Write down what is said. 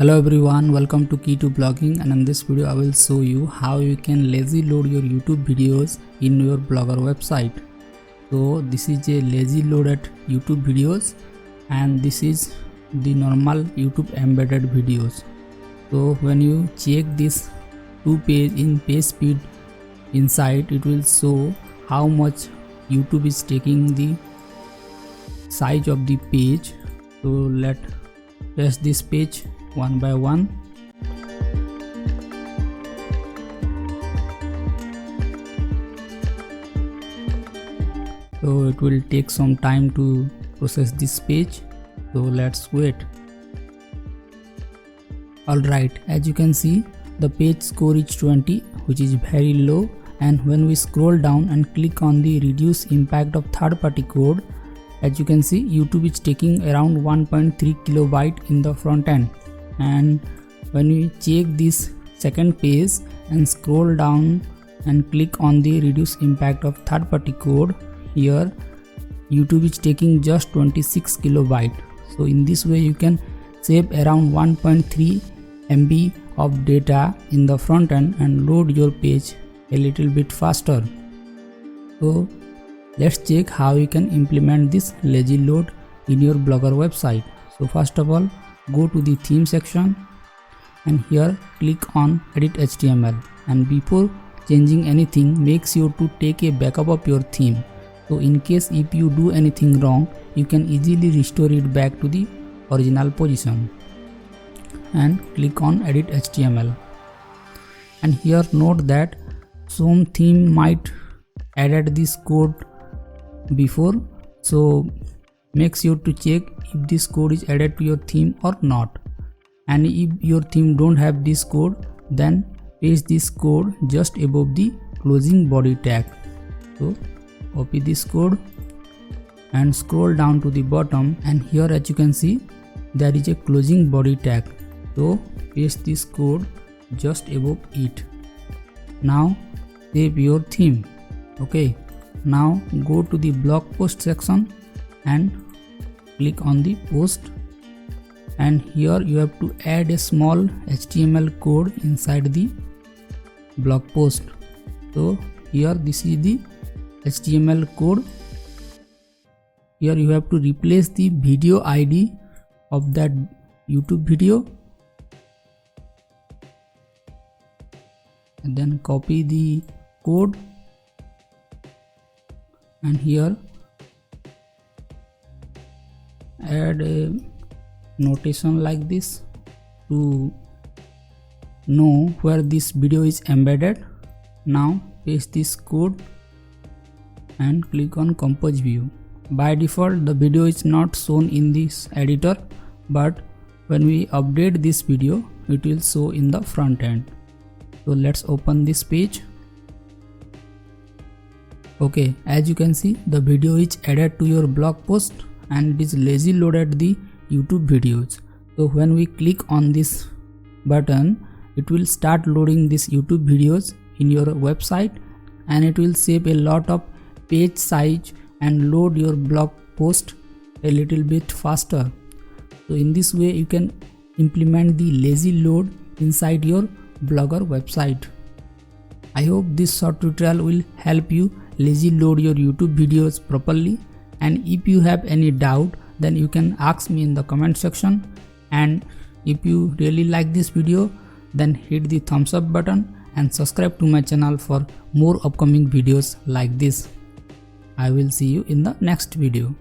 Hello everyone, welcome to Key to Blogging, and in this video I will show you how you can lazy load your YouTube videos in your Blogger website. So this is a lazy loaded YouTube videos and this is the normal YouTube embedded videos. So when you check this page speed inside, it will show how much YouTube is taking the size of the page. So let's test this page one by one. So it will take some time to process this page, so let's wait. Alright, as you can see, the page score is 20, which is very low, and when we scroll down and click on the reduce impact of third-party code, as you can see, YouTube is taking around 1.3 kilobyte in the front end. And when we check this second page and scroll down and click on the reduce impact of third-party code, here YouTube is taking just 26 kilobyte. So in this way you can save around 1.3 MB of data in the front end and load your page a little bit faster. So let's check how you can implement this lazy load in your Blogger website. So first of all, go to the theme section and here click on edit HTML, and before changing anything, make sure to take a backup of your theme. So in case if you do anything wrong, you can easily restore it back to the original position. And click on edit HTML, and here note that some theme might added this code before, so make sure to check if this code is added to your theme or not. And if your theme don't have this code, then paste this code just above the closing body tag. So copy this code and scroll down to the bottom, and here as you can see there is a closing body tag. So paste this code just above it. Now save your theme. Okay, now go to the blog post section and click on the post, and here you have to add a small HTML code inside the blog post. So here this is the HTML code. Here you have to replace the video ID of that YouTube video and then copy the code, and here add a notation like this to know where this video is embedded. Now paste this code and click on compose view. By default the video is not shown in this editor, but when we update this video it will show in the front end. So let's open this page. Okay, as you can see the video is added to your blog post and it is lazy loaded the YouTube videos. So when we click on this button, it will start loading these YouTube videos in your website, and it will save a lot of page size and load your blog post a little bit faster. So in this way you can implement the lazy load inside your Blogger website. I hope this short tutorial will help you lazy load your YouTube videos properly, and if you have any doubt then you can ask me in the comment section, and if you really like this video then hit the thumbs up button and subscribe to my channel for more upcoming videos like this. I will see you in the next video.